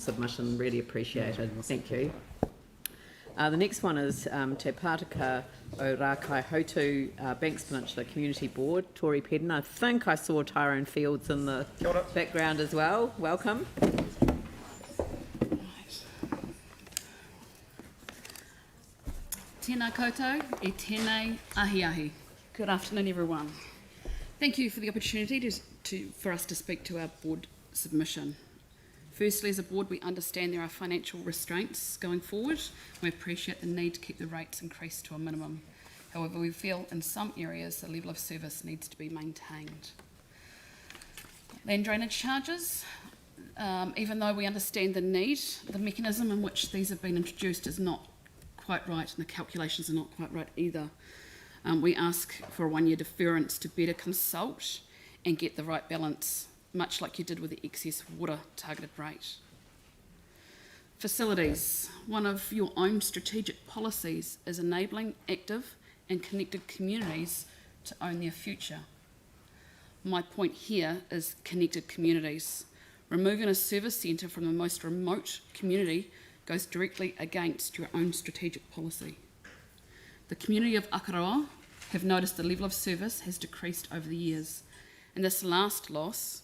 submission, really appreciated. Thank you. The next one is Te Pātaka o Rākaihautū Banks Peninsula Community Board, Tori Peden. I think I saw Tyrone Fields in the background as well. Welcome. Tēnā koutou e tēnei ahi ahi. Good afternoon, everyone. Thank you for the opportunity for us to speak to our board submission. Firstly, as a board, we understand there are financial restraints going forward. We appreciate the need to keep the rates increased to a minimum. However, we feel in some areas the level of service needs to be maintained. Land drainage charges, even though we understand the need, the mechanism in which these have been introduced is not quite right, and the calculations are not quite right either. We ask for a 1-year deference to better consult and get the right balance, much like you did with the excess water targeted rate. Facilities. One of your own strategic policies is enabling active and connected communities to own their future. My point here is connected communities. Removing a service centre from the most remote community goes directly against your own strategic policy. The community of Akaroa have noticed the level of service has decreased over the years, and this last loss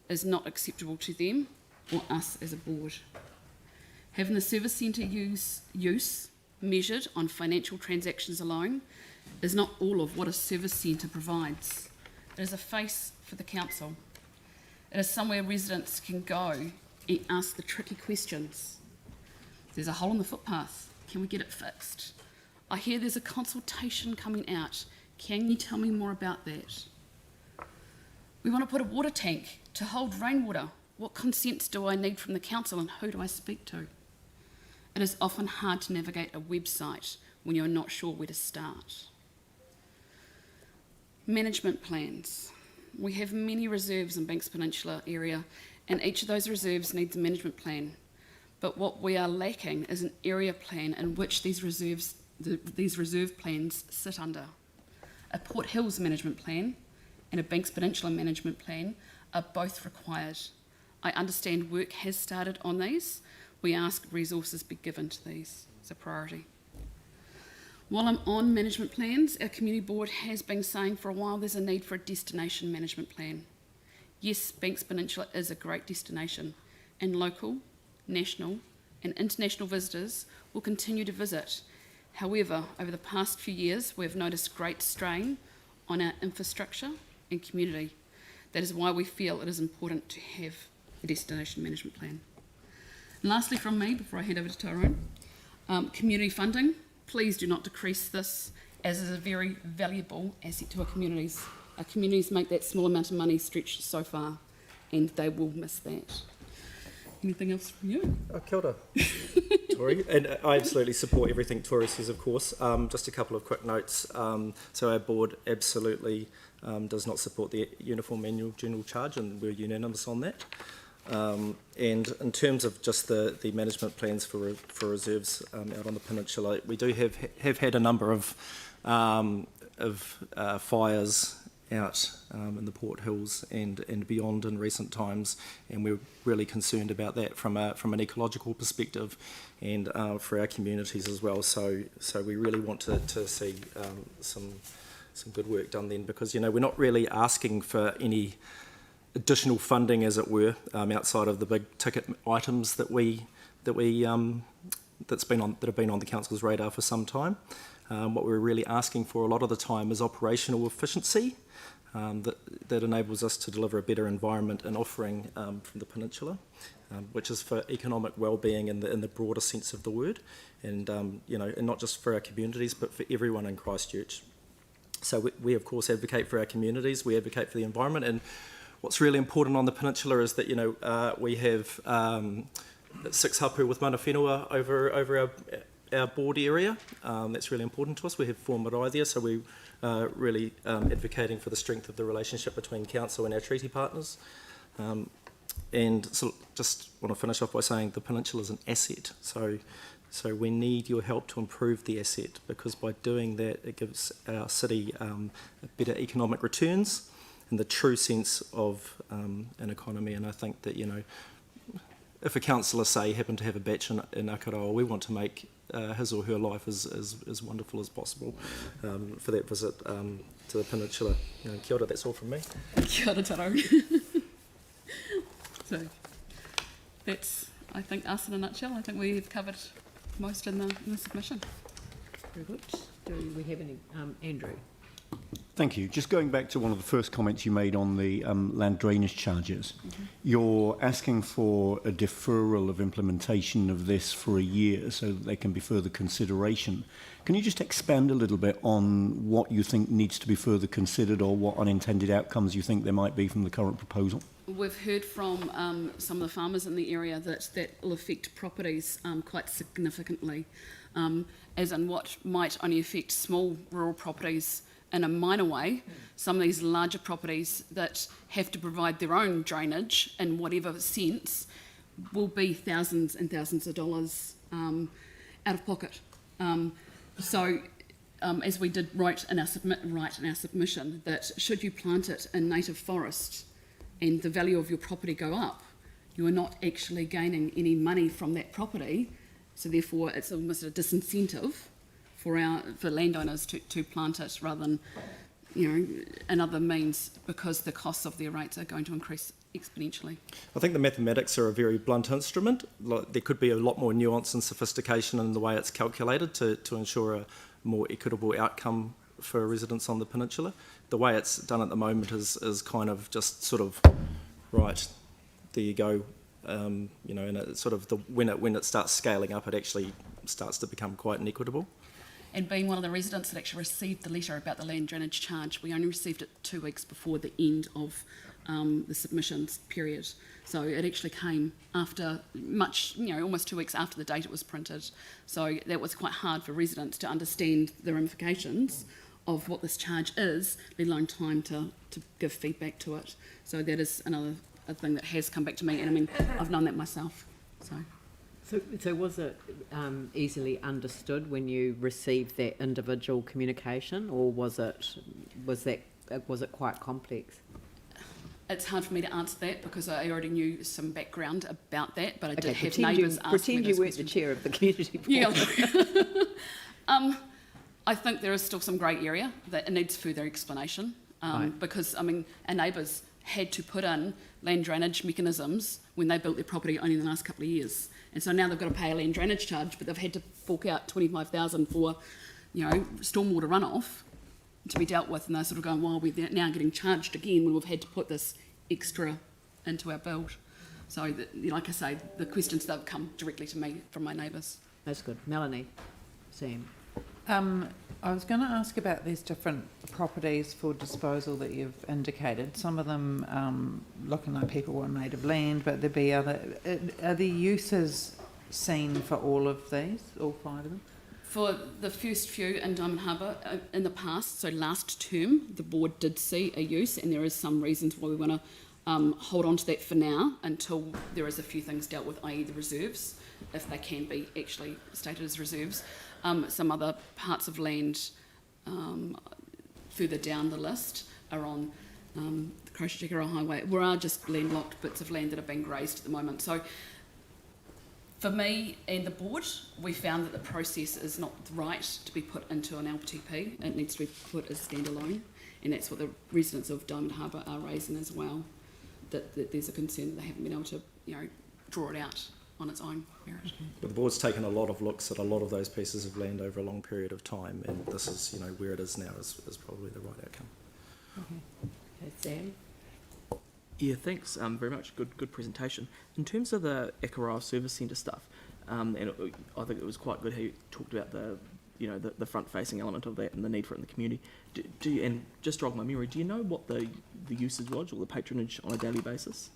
is not acceptable to them or us as a board. Having the service centre use measured on financial transactions alone is not all of what a service centre provides. It is a face for the council. It is somewhere residents can go and ask the tricky questions. There's a hole in the footpath. Can we get it fixed? I hear there's a consultation coming out. Can you tell me more about that? We want to put a water tank to hold rainwater. What consents do I need from the council and who do I speak to? It is often hard to navigate a website when you're not sure where to start. Management plans. We have many reserves in Banks Peninsula area, and each of those reserves needs a management plan. But what we are lacking is an area plan in which these reserve plans sit under. A Port Hills management plan and a Banks Peninsula management plan are both required. I understand work has started on these. We ask resources be given to these as a priority. While I'm on management plans, our community board has been saying for a while there's a need for a destination management plan. Yes, Banks Peninsula is a great destination, and local, national and international visitors will continue to visit. However, over the past few years, we've noticed great strain on our infrastructure and community. That is why we feel it is important to have a destination management plan. And lastly from me, before I hand over to Tyrone, community funding. Please do not decrease this, as it is a very valuable asset to our communities. Our communities make that small amount of money stretch so far, and they will miss that. Anything else from you? Kia ora, Tori. And I absolutely support everything Tori says, of course. Just a couple of quick notes. So our board absolutely does not support the Uniform Annual General Charge, and we're unanimous on that. And in terms of just the management plans for reserves out on the peninsula, we do have had a number of fires out in the Port Hills and beyond in recent times, and we're really concerned about that from an ecological perspective and for our communities as well. So we really want to see some good work done then, because we're not really asking for any additional funding, as it were, outside of the big ticket items that have been on the council's radar for some time. What we're really asking for a lot of the time is operational efficiency that enables us to deliver a better environment and offering from the peninsula, which is for economic well-being in the broader sense of the word, and and not just for our communities but for everyone in Christchurch. So we of course advocate for our communities, we advocate for the environment, and what's really important on the peninsula is that we have 6 hapu with mana whenua over our board area. That's really important to us. We have 4 marae there, so we really advocating for the strength of the relationship between council and our treaty partners. And so just want to finish off by saying the peninsula is an asset. So we need your help to improve the asset, because by doing that it gives our city better economic returns in the true sense of an economy. And I think that if a councillor, say, happened to have a batch in Akaroa, we want to make his or her life as wonderful as possible for that visit to the Peninsula. Kia ora, that's all from me. Kia ora taro. So that's, I think, us in a nutshell. I think we've covered most in the submission. Very good. Do we have any? Andrew? Thank you. Just going back to one of the first comments you made on the land drainage charges, you're asking for a deferral of implementation of this for a year so that there can be further consideration. Can you just expand a little bit on what you think needs to be further considered, or what unintended outcomes you think there might be from the current proposal? We've heard from some of the farmers in the area that will affect properties quite significantly, as in what might only affect small rural properties in a minor way. Some of these larger properties that have to provide their own drainage in whatever sense will be thousands and thousands of dollars out of pocket. As we did write in our submission, that should you plant it in native forest and the value of your property go up, you are not actually gaining any money from that property. So therefore, it's almost a disincentive for landowners to plant it rather than, another means, because the costs of their rates are going to increase exponentially. I think the mathematics are a very blunt instrument. There could be a lot more nuance and sophistication in the way it's calculated to ensure a more equitable outcome for residents on the peninsula. The way it's done at the moment is kind of just sort of, right, there you go, and it's sort of when it starts scaling up, it actually starts to become quite inequitable. And being one of the residents that actually received the letter about the land drainage charge, we only received it 2 weeks before the end of the submissions period. So it actually came after almost 2 weeks after the date it was printed. So that was quite hard for residents to understand the ramifications of what this charge is, let alone time to give feedback to it. So that is another thing that has come back to me, and I mean, I've known that myself. So was it easily understood when you received that individual communication, or was it quite complex? It's hard for me to answer that because I already knew some background about that, but I did have pretend neighbours ask me Pretend you those weren't the questions. chair of the community board. Yeah. I think there is still some grey area that it needs further explanation because, our neighbours had to put in land drainage mechanisms when they built their property only in the last couple of years. And so now they've got to pay a land drainage charge, but they've had to fork out $25,000 for, stormwater runoff to be dealt with, and they're sort of going, well, we're now getting charged again when we've had to put this extra into our build. So, like I say, the questions that have come directly to me from my neighbours. That's good. Melanie, Sam. I was going to ask about these different properties for disposal that you've indicated. Some of them looking like people want native land, but there'd be other. Are the uses seen for all of these, all 5 of them? For the first few in Diamond Harbour in the past, so last term, the board did see a use, and there is some reasons why we want to hold on to that for now until there is a few things dealt with, i.e. the reserves, if they can be actually stated as reserves. Some other parts of land further down the list are on the Christchurch Highway, where are just landlocked bits of land that are being grazed at the moment. So for me and the board, we found that the process is not right to be put into an LTP. It needs to be put as standalone, and that's what the residents of Diamond Harbour are raising as well, that there's a concern that they haven't been able to draw it out on its own merit. But the board's taken a lot of looks at a lot of those pieces of land over a long period of time, and this is, where it is now is probably the right outcome. Okay, Sam. Yeah, thanks very much. Good presentation. In terms of the Akaroa Service Centre stuff, and I think it was quite good how you talked about the front-facing element of that and the need for it in the community. And just jog my memory, do you know what the usage was, or the patronage on a daily basis?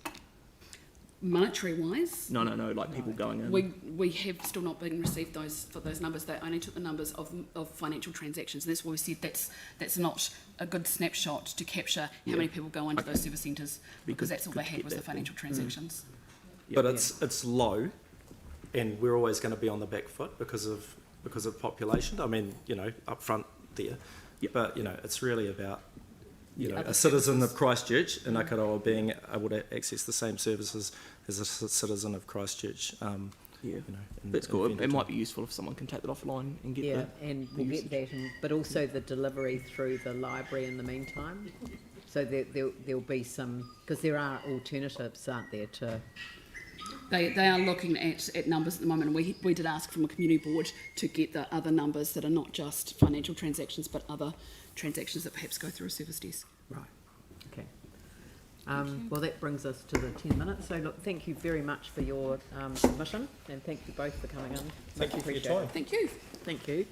Monetary-wise? No, like people going in. We have still not been received those numbers. They only took the numbers of financial transactions, and that's why we said that's not a good snapshot to capture how many people go into those service centres, because that's all they had was the financial transactions. But it's low, and we're always going to be on the back foot because of population. I mean, up front there. But it's really about Other a citizen of Christchurch in Akaroa being able to access the same services as a citizen of Christchurch. Yeah, in that's cool. It Peden. might be useful if someone can take that offline and get Yeah, the and we'll get that, but also the delivery through the library in the meantime. So there'll be some, because there are alternatives, aren't there, to... They are looking at numbers at the moment, and we did ask from a community board to get the other numbers that are not just financial transactions, but other transactions that perhaps go through a service desk. Right, okay. Well, that brings us to the 10 minutes. So, look, thank you very much for your submission, and thank you both for coming in. Thank you for your Appreciate it. time. Thank you. Thank you.